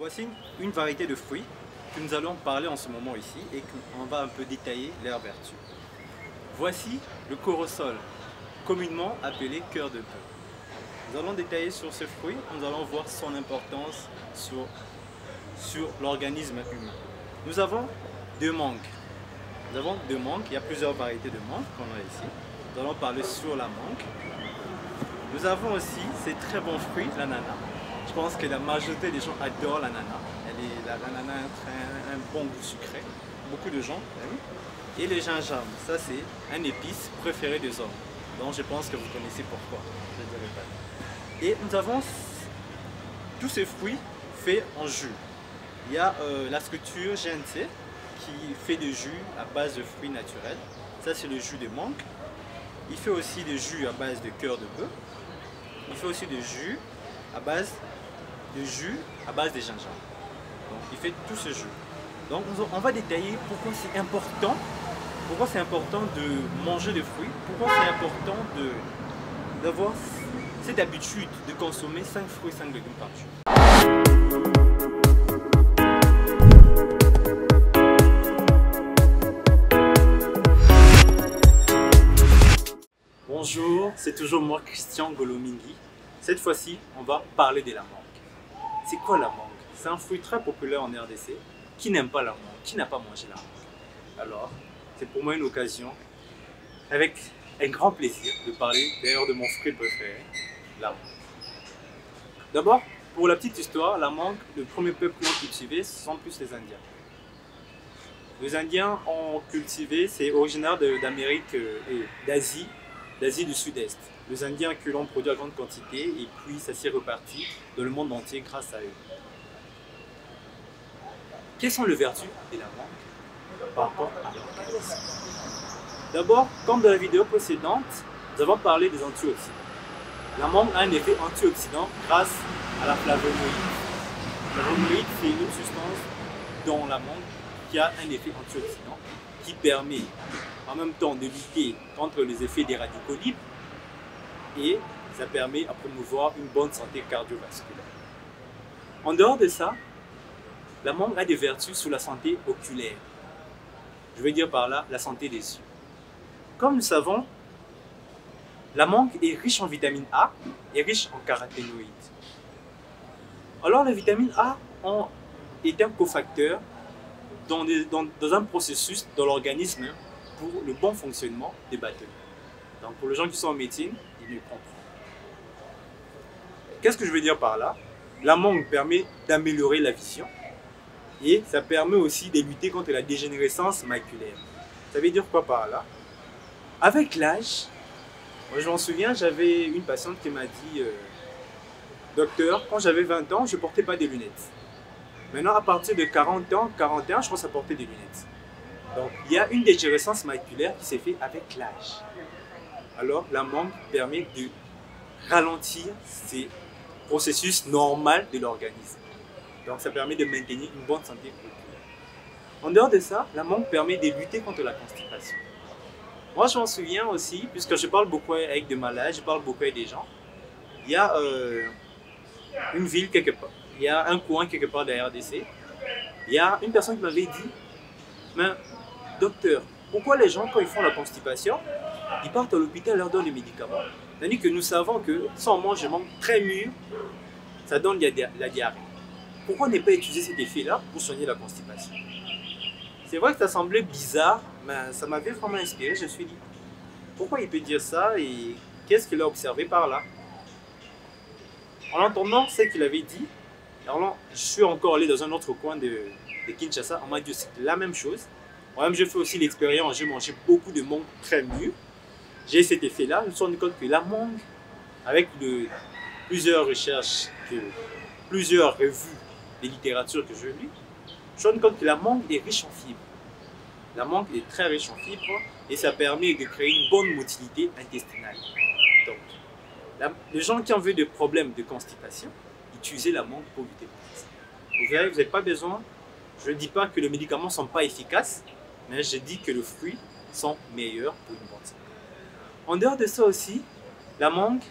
Voici une variété de fruits que nous allons parler en ce moment ici et qu'on va un peu détailler leurs vertus. Voici le corosol, communément appelé cœur de bœuf. Nous allons détailler sur ce fruit, nous allons voir son importance sur l'organisme humain. Nous avons deux mangues. Il y a plusieurs variétés de mangues qu'on a ici. Nous allons parler sur la mangue. Nous avons aussi ces très bons fruits, l'ananas. Je pense que la majorité des gens adorent l'ananas. L'ananas a un bon goût sucré. Beaucoup de gens aiment. Et le gingembre, ça c'est un épice préféré des hommes. Donc je pense que vous connaissez pourquoi. Je ne dirai pas. Et nous avons tous ces fruits faits en jus. Il y a la structure GNC qui fait des jus à base de fruits naturels. Ça c'est le jus de mangue. Il fait aussi des jus à base de cœur de bœuf. Il fait aussi des jus à base de gingembre. Donc il fait tout ce jus. Donc on va détailler pourquoi c'est important. Pourquoi c'est important de manger des fruits. Pourquoi c'est important d'avoir cette habitude de consommer 5 fruits et 5 légumes par jour. Bonjour, c'est toujours moi Christian Golomingi. Cette fois-ci, on va parler de la mangue. C'est quoi la mangue? C'est un fruit très populaire en RDC. Qui n'aime pas la mangue? Qui n'a pas mangé la mangue? Alors, c'est pour moi une occasion, avec un grand plaisir, de parler d'ailleurs de mon fruit préféré, la mangue. D'abord, pour la petite histoire, la mangue, le premier peuple qui l'a cultivé, ce sont plus les Indiens. Les Indiens ont cultivé, c'est originaire d'Amérique et d'Asie du Sud-Est. Les Indiens que l'on produit à grande quantité et puis ça s'est reparti dans le monde entier grâce à eux. Quelles sont les vertus de la mangue par rapport à l'organisme? D'abord, comme dans la vidéo précédente, nous avons parlé des antioxydants. La mangue a un effet antioxydant grâce à la flavonoïde. La flavonoïde, c'est une substance dans la mangue qui a un effet antioxydant qui permet en même temps de lutter contre les effets des radicaux libres et ça permet à promouvoir une bonne santé cardiovasculaire. En dehors de ça, la mangue a des vertus sur la santé oculaire. Je veux dire par là la santé des yeux. Comme nous savons, la mangue est riche en vitamine A et riche en caroténoïdes. Alors la vitamine A est un cofacteur dans un processus dans l'organisme pour le bon fonctionnement des batteries. Donc pour les gens qui sont en médecine, ils le comprennent. Qu'est-ce que je veux dire par là? La mangue permet d'améliorer la vision et ça permet aussi de lutter contre la dégénérescence maculaire. Ça veut dire quoi par là? Avec l'âge, moi je m'en souviens, j'avais une patiente qui m'a dit docteur, quand j'avais 20 ans, je ne portais pas de lunettes. Maintenant, à partir de 40 ans, 41, je commence à porter des lunettes. Donc, il y a une dégénérescence maculaire qui s'est faite avec l'âge. Alors, la mangue permet de ralentir ces processus normaux de l'organisme. Donc, ça permet de maintenir une bonne santé oculaire. En dehors de ça, la mangue permet de lutter contre la constipation. Moi, je m'en souviens aussi, puisque je parle beaucoup avec des malades, je parle beaucoup avec des gens. Il y a une ville quelque part. Il y a un coin quelque part de la RDC. Il y a une personne qui m'avait dit, mais docteur, pourquoi les gens quand ils font la constipation, ils partent à l'hôpital et leur donnent des médicaments? Tandis que nous savons que si on mange un mangue très mûr, ça donne la diarrhée. Pourquoi ne pas utiliser cet effet-là pour soigner la constipation? C'est vrai que ça semblait bizarre, mais ça m'avait vraiment inspiré. Je me suis dit, pourquoi il peut dire ça et qu'est-ce qu'il a observé par là? En entendant ce qu'il avait dit, alors là, je suis encore allé dans un autre coin de Kinshasa, on m'a dit c'est la même chose. Moi-même, je fais aussi l'expérience, j'ai mangé beaucoup de mangue très mûres. J'ai cet effet-là, je me suis rendu compte que la mangue, avec plusieurs recherches, plusieurs revues de littérature que je lis, je me suis rendu compte que la mangue est riche en fibres. La mangue est très riche en fibres et ça permet de créer une bonne motilité intestinale. Donc, les gens qui ont vu des problèmes de constipation, utilisez la mangue pour lutter contre ça. Vous verrez, vous n'avez pas besoin, je ne dis pas que les médicaments ne sont pas efficaces, mais je dis que les fruits sont meilleurs pour une bonne santé. En dehors de ça aussi, la mangue,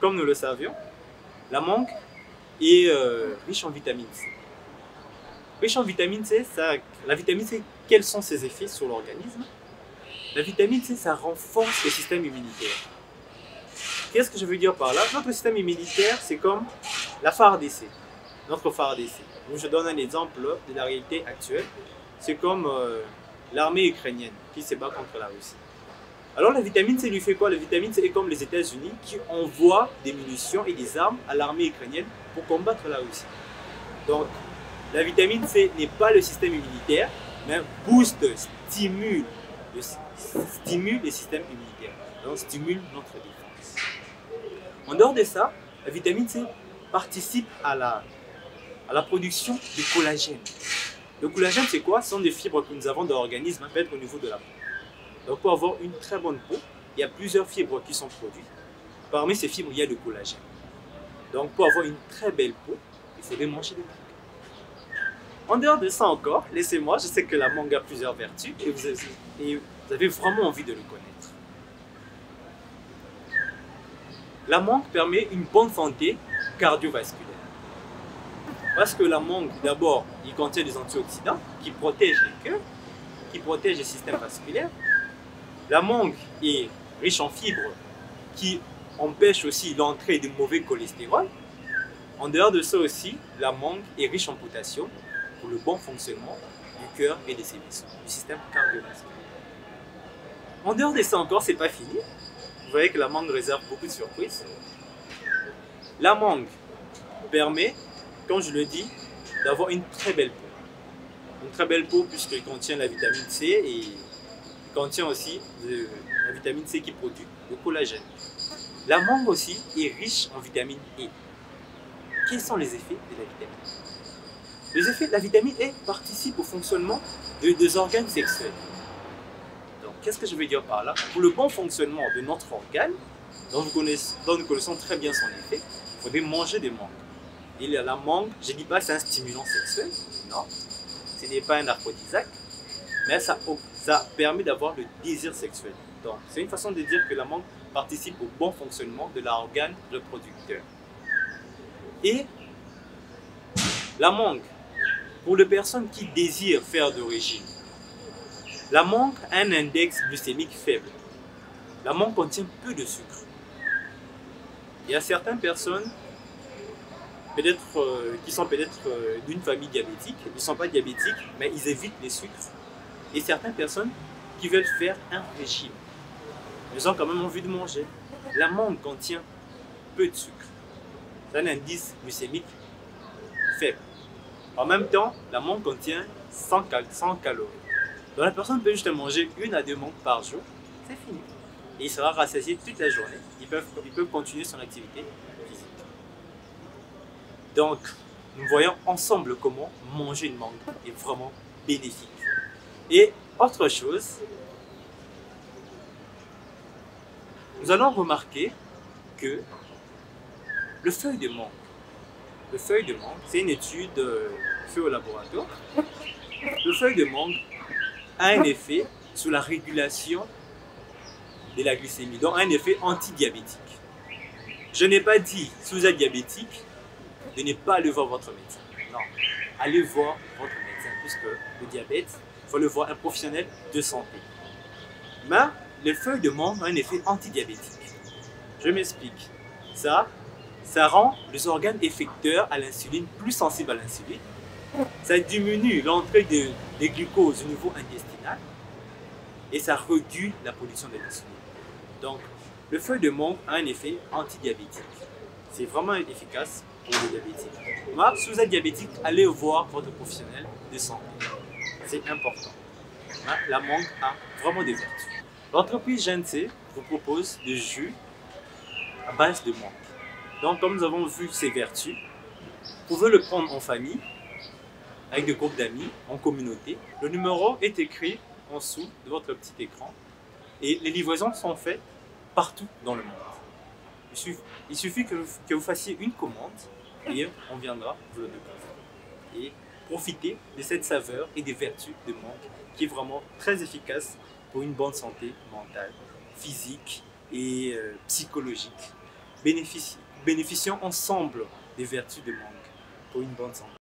comme nous le savions, la mangue et riche en vitamine C. Riche en vitamine C, la vitamine C, quels sont ses effets sur l'organisme? La vitamine C, ça renforce le système immunitaire. Qu'est-ce que je veux dire par là? Notre système immunitaire, c'est comme la FARDC, notre FARDC. Donc, je donne un exemple de la réalité actuelle. C'est comme l'armée ukrainienne qui se bat contre la Russie. Alors la vitamine C lui fait quoi? La vitamine C est comme les États-Unis qui envoient des munitions et des armes à l'armée ukrainienne pour combattre la Russie. Donc la vitamine C n'est pas le système immunitaire, mais booste, stimule le système immunitaire. Donc stimule notre défense. En dehors de ça, la vitamine C participe à la production de collagène. Le collagène, c'est quoi? Ce sont des fibres que nous avons dans l'organisme, peut-être au niveau de la peau. Donc pour avoir une très bonne peau, il y a plusieurs fibres qui sont produites. Parmi ces fibres, il y a le collagène. Donc pour avoir une très belle peau, il faudrait manger des mangues. En dehors de ça encore, laissez-moi, je sais que la mangue a plusieurs vertus et vous avez vraiment envie de le connaître. La mangue permet une bonne santé cardiovasculaire. Parce que la mangue, d'abord, il contient des antioxydants qui protègent les cœurs, qui protègent le système vasculaire. La mangue est riche en fibres qui empêchent aussi l'entrée de mauvais cholestérol. En dehors de ça aussi, la mangue est riche en potassium pour le bon fonctionnement du cœur et de ses vaisseaux, du système cardiovasculaire. En dehors de ça encore, c'est pas fini. Vous voyez que la mangue réserve beaucoup de surprises. La mangue permet, comme je le dis, d'avoir une très belle peau. Une très belle peau puisqu'elle contient la vitamine C et contient aussi la vitamine C qui produit le collagène. La mangue aussi est riche en vitamine E. Quels sont les effets de la vitamine E? Les effets de la vitamine E participent au fonctionnement des organes sexuels. Donc, qu'est-ce que je veux dire par là? Pour le bon fonctionnement de notre organe, dont nous connaissons très bien son effet, il faudrait manger des mangues. Et la mangue, je ne dis pas que c'est un stimulant sexuel, non, ce n'est pas un aphrodisiaque, mais ça permet d'avoir le désir sexuel. Donc, c'est une façon de dire que la mangue participe au bon fonctionnement de l'organe reproducteur. Et la mangue, pour les personnes qui désirent faire de régime, la mangue a un index glycémique faible. La mangue contient peu de sucre. Il y a certaines personnes qui sont peut-être d'une famille diabétique, ils ne sont pas diabétiques, mais ils évitent les sucres. Et certaines personnes qui veulent faire un régime, ils ont quand même envie de manger. La mangue contient peu de sucre. C'est un indice glycémique faible. En même temps, la mangue contient 100 calories. Donc la personne peut juste manger 1 à 2 mangues par jour, c'est fini. Et il sera rassasié toute la journée. Ils peuvent continuer son activité physique. Donc, nous voyons ensemble comment manger une mangue est vraiment bénéfique. Et autre chose, nous allons remarquer que le feuille de mangue, c'est une étude faite au laboratoire. Le feuille de mangue a un effet sur la régulation de la glycémie, donc un effet antidiabétique. Je n'ai pas dit, si vous êtes diabétique, de ne pas aller voir votre médecin. Non, allez voir votre médecin, puisque le diabète, il faut le voir un professionnel de santé. Mais les feuilles de mangue ont un effet antidiabétique. Je m'explique. Ça rend les organes effecteurs à l'insuline plus sensibles à l'insuline. Ça diminue l'entrée des glucoses au niveau intestinal et ça réduit la production de l'insuline. Donc, le feuille de mangue a un effet antidiabétique. C'est vraiment efficace pour les diabétiques. Mais si vous êtes diabétique, allez voir votre professionnel de santé. C'est important. Mais la mangue a vraiment des vertus. L'entreprise GNC vous propose des jus à base de mangue. Donc, comme nous avons vu ses vertus, vous pouvez le prendre en famille, avec des groupes d'amis, en communauté. Le numéro est écrit en dessous de votre petit écran et les livraisons sont faites partout dans le monde. Il suffit que vous fassiez une commande et on viendra vous le déposer. Et profitez de cette saveur et des vertus de mangue qui est vraiment très efficace pour une bonne santé mentale, physique et psychologique. Bénéficions ensemble des vertus de mangue pour une bonne santé.